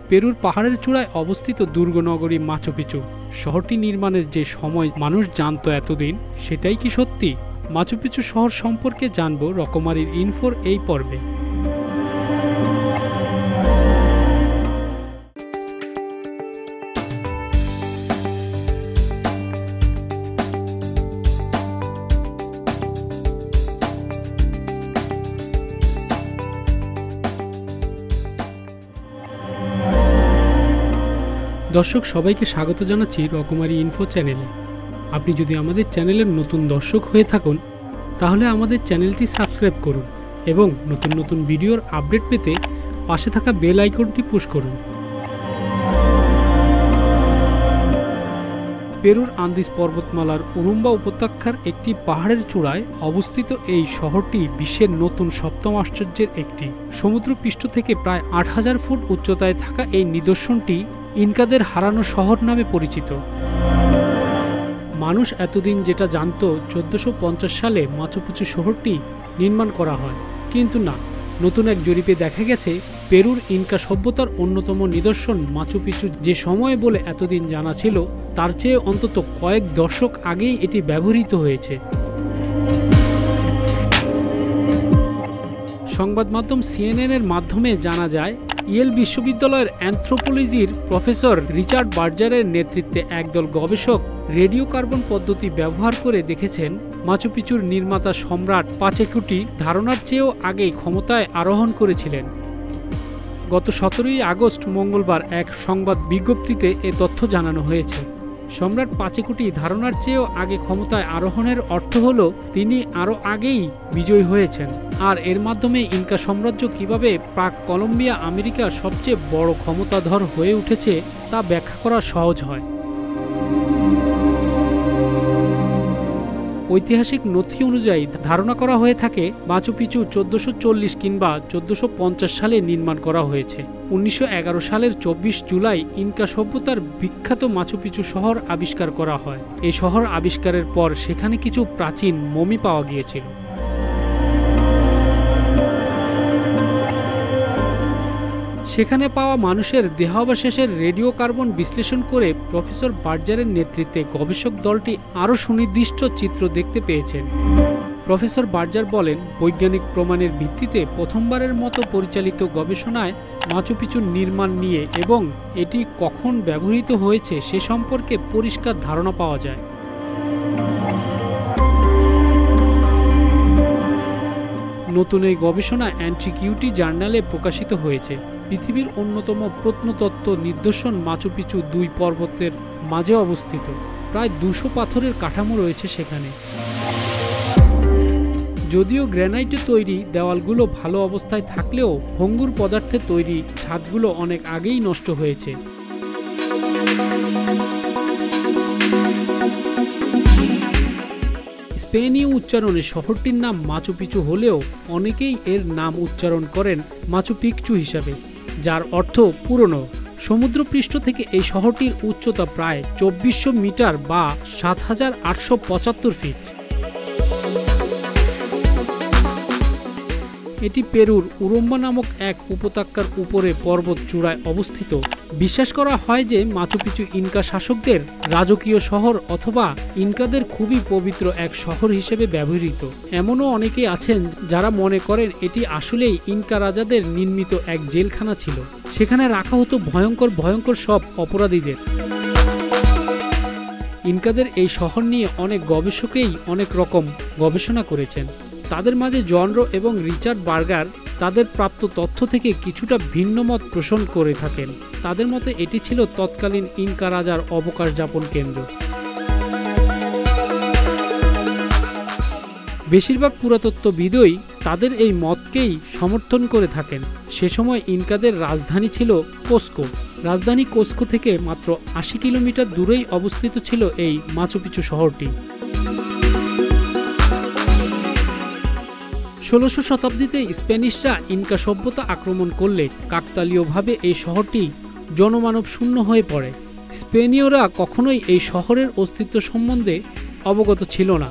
পেরুর পাহাড়ের চূড়ায় অবস্থিত দুর্গনগরী মাচু পিচু শহরটি নির্মাণের যে সময় মানুষ জানত এতদিন, সেটাই কি সত্যি? মাচু পিচু শহর সম্পর্কে জানব রকমারির ইনফোর এই পর্বে। দর্শক সবাইকে স্বাগত জানাচ্ছি রকমারি ইনফো চ্যানেলে। আপনি যদি আমাদের চ্যানেলের নতুন দর্শক হয়ে থাকুন তাহলে আমাদের চ্যানেলটি সাবস্ক্রাইব করুন এবং নতুন নতুন ভিডিওর আপডেট পেতে পাশে থাকা বেল আইকনটি পুশ করুন। পেরুর আন্দিজ পর্বতমালার উরুম্বা উপত্যকার একটি পাহাড়ের চূড়ায় অবস্থিত এই শহরটি বিশ্বের নতুন সপ্তম আশ্চর্যের একটি। সমুদ্রপৃষ্ঠ থেকে প্রায় ৮,০০০ ফুট উচ্চতায় থাকা এই নিদর্শনটি ইনকাদের হারানো শহর নামে পরিচিত। মানুষ এতদিন যেটা জানত ১৪৫০ সালে মাচু পিচু শহরটি নির্মাণ করা হয়, কিন্তু না, নতুন এক জরিপে দেখা গেছে পেরুর ইনকা সভ্যতার অন্যতম নিদর্শন মাচু পিচু যে সময় বলে এতদিন জানা ছিল তার চেয়ে অন্তত কয়েক দশক আগেই এটি ব্যবহৃত হয়েছে। সংবাদ মাধ্যম CNN এর মাধ্যমে জানা যায়, ইয়েল বিশ্ববিদ্যালয়ের অ্যানথ্রোপোলজির প্রফেসর রিচার্ড বার্জারের নেতৃত্বে একদল গবেষক রেডিও কার্বন পদ্ধতি ব্যবহার করে দেখেছেন মাচু পিচুর নির্মাতা সম্রাট পাচেকুটি ধারণার চেয়েও আগেই ক্ষমতায় আরোহণ করেছিলেন। গত ১৭ই আগস্ট মঙ্গলবার এক সংবাদ বিজ্ঞপ্তিতে এ তথ্য জানানো হয়েছে। সম্রাট পাচেকুটি ধারণার চেয়েও আগে ক্ষমতায় আরোহণের অর্থ হল তিনি আরও আগেই বিজয়ী হয়েছেন, আর এর মাধ্যমে ইনকা সাম্রাজ্য কিভাবে প্রাক কলম্বিয়া আমেরিকার সবচেয়ে বড় ক্ষমতাধর হয়ে উঠেছে তা ব্যাখ্যা করা সহজ হয়। ঐতিহাসিক নথি অনুযায়ী ধারণা করা হয়ে থাকে মাচু পিচু ১৪৪০ কিংবা ১৪৫০ সালে নির্মাণ করা হয়েছে। ১৯১১ সালের ২৪ জুলাই ইনকা সভ্যতার বিখ্যাত মাচু পিচু শহর আবিষ্কার করা হয়। এই শহর আবিষ্কারের পর সেখানে কিছু প্রাচীন মমি পাওয়া গিয়েছিল। সেখানে পাওয়া মানুষের দেহাবশেষের রেডিও কার্বন বিশ্লেষণ করে প্রফেসর বার্জারের নেতৃত্বে গবেষক দলটি আরও সুনির্দিষ্ট চিত্র দেখতে পেয়েছেন। প্রফেসর বার্জার বলেন, বৈজ্ঞানিক প্রমাণের ভিত্তিতে প্রথমবারের মতো পরিচালিত গবেষণায় মাচু পিচুর নির্মাণ নিয়ে এবং এটি কখন ব্যবহৃত হয়েছে সে সম্পর্কে পরিষ্কার ধারণা পাওয়া যায়। নতুন এই গবেষণা অ্যান্টিকিউটি জার্নালে প্রকাশিত হয়েছে। পৃথিবীর অন্যতম প্রত্নতত্ত্ব নিদর্শন মাচু পিচু ২ পর্বতের মাঝে অবস্থিত। প্রায় ২০০ পাথরের কাঠামো রয়েছে সেখানে। যদিও গ্রানাইটে তৈরি দেওয়ালগুলো ভালো অবস্থায় থাকলেও ভঙ্গুর পদার্থে তৈরি ছাদগুলো অনেক আগেই নষ্ট হয়েছে। স্পেনীয় উচ্চারণে শহরটির নাম মাচু পিচু হলেও অনেকেই এর নাম উচ্চারণ করেন মাচু পিকচু হিসাবে, যার অর্থ পুরনো। সমুদ্রপৃষ্ঠ থেকে এই শহরটির উচ্চতা প্রায় ২৪০০ মিটার বা ৭,৮৭৫ ফিট। এটি পেরুর উরুম্বা নামক এক উপত্যকার উপরে পর্বত চূড়ায় অবস্থিত। বিশ্বাস করা হয় যে মাচু পিচু ইনকা শাসকদের রাজকীয় শহর অথবা ইনকাদের খুবই পবিত্র এক শহর হিসেবে ব্যবহৃত। এমনও অনেকেই আছেন যারা মনে করেন এটি আসলেই ইনকা রাজাদের নির্মিত এক জেলখানা ছিল। সেখানে রাখা হতো ভয়ঙ্কর ভয়ঙ্কর সব অপরাধীদের। ইনকাদের এই শহর নিয়ে অনেক গবেষকেই অনেক রকম গবেষণা করেছেন। তাদের মাঝে জনরো এবং রিচার্ড বার্গার তাদের প্রাপ্ত তথ্য থেকে কিছুটা ভিন্ন মত পোষণ করে থাকেন। তাদের মতে এটি ছিল তৎকালীন ইনকা রাজার অবকাশ যাপন কেন্দ্র। বেশিরভাগ পুরাতত্ত্ববিদই তাদের এই মতকেই সমর্থন করে থাকেন। সে সময় ইনকাদের রাজধানী ছিল কোস্কো। রাজধানী কোস্কো থেকে মাত্র ৮০ কিলোমিটার দূরেই অবস্থিত ছিল এই মাচু পিচু শহরটি। ১৬শ শতাব্দীতে স্প্যানিশরা ইনকা সভ্যতা আক্রমণ করলে কাকতালীয়ভাবে এই শহরটি জনমানব শূন্য হয়ে পড়ে। স্পেনীয়রা কখনোই এই শহরের অস্তিত্ব সম্বন্ধে অবগত ছিল না।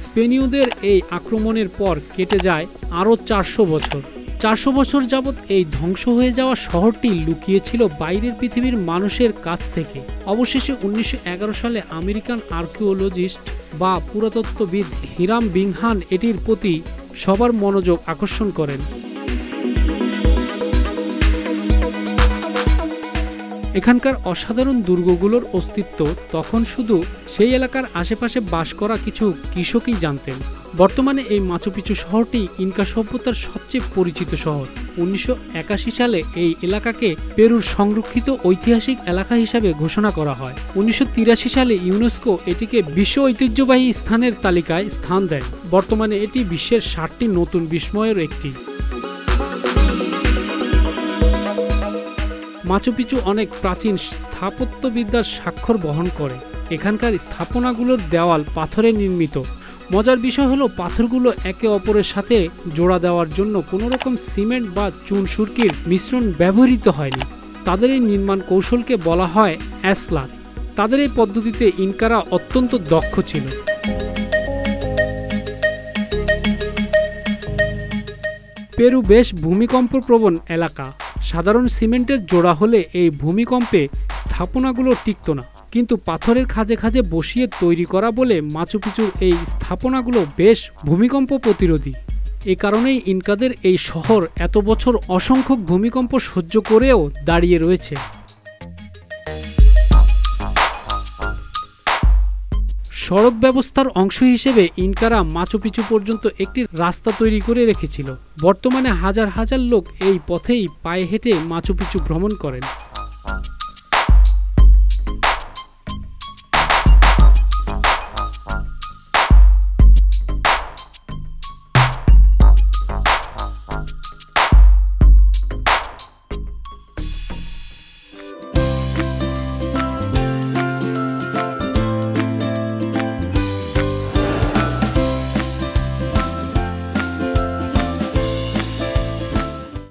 স্পেনীয়দের এই আক্রমণের পর কেটে যায় আরও ৪০০ বছর। 400 বছর যাবৎ এই ধ্বংস হয়ে যাওয়া শহরটি লুকিয়েছিল বাইরের পৃথিবীর মানুষের কাছ থেকে। অবশেষে 1911 সালে আমেরিকান আর্কিওলজিস্ট বা পুরাতত্ত্ববিদ হিরাম বিংহাম এটির প্রতি সবার মনোযোগ আকর্ষণ করেন। এখানকার অসাধারণ দুর্গগুলোর অস্তিত্ব তখন শুধু সেই এলাকার আশেপাশে বাস করা কিছু কৃষকই জানতেন। বর্তমানে এই মাচু পিচু শহরটি ইনকা সভ্যতার সবচেয়ে পরিচিত শহর। 1981 সালে এই এলাকাকে পেরুর সংরক্ষিত ঐতিহাসিক এলাকা হিসাবে ঘোষণা করা হয়। 1983 সালে ইউনেস্কো এটিকে বিশ্ব ঐতিহ্যবাহী স্থানের তালিকায় স্থান দেয়। বর্তমানে এটি বিশ্বের 60টি নতুন বিস্ময়ের একটি। মাচু পিচু অনেক প্রাচীন স্থাপত্যবিদ্যার স্বাক্ষর বহন করে। এখানকার স্থাপনাগুলোর দেওয়াল পাথরে নির্মিত। মজার বিষয় হলো পাথরগুলো একে অপরের সাথে জোড়া দেওয়ার জন্য কোনো রকম সিমেন্ট বা চুন সুরকির মিশ্রণ ব্যবহৃত হয়নি। তাদের এই নির্মাণ কৌশলকে বলা হয় অ্যাসলার। তাদের এই পদ্ধতিতে ইনকারা অত্যন্ত দক্ষ ছিল। পেরু বেশ ভূমিকম্পপ্রবণ এলাকা। সাধারণ সিমেন্টের জোড়া হলে এই ভূমিকম্পে স্থাপনাগুলো টিকত না, কিন্তু পাথরের খাঁজে খাঁজে বসিয়ে তৈরি করা বলে মাচু পিচুর এই স্থাপনাগুলো বেশ ভূমিকম্প প্রতিরোধী। এ কারণেই ইনকাদের এই শহর এত বছর অসংখ্য ভূমিকম্প সহ্য করেও দাঁড়িয়ে রয়েছে। সড়ক ব্যবস্থার অংশ হিসেবে ইনকারা মাচু পিচু পর্যন্ত একটি রাস্তা তৈরি করে রেখেছিল। বর্তমানে হাজার হাজার লোক এই পথেই পায়ে হেঁটে মাচু পিচু ভ্রমণ করেন।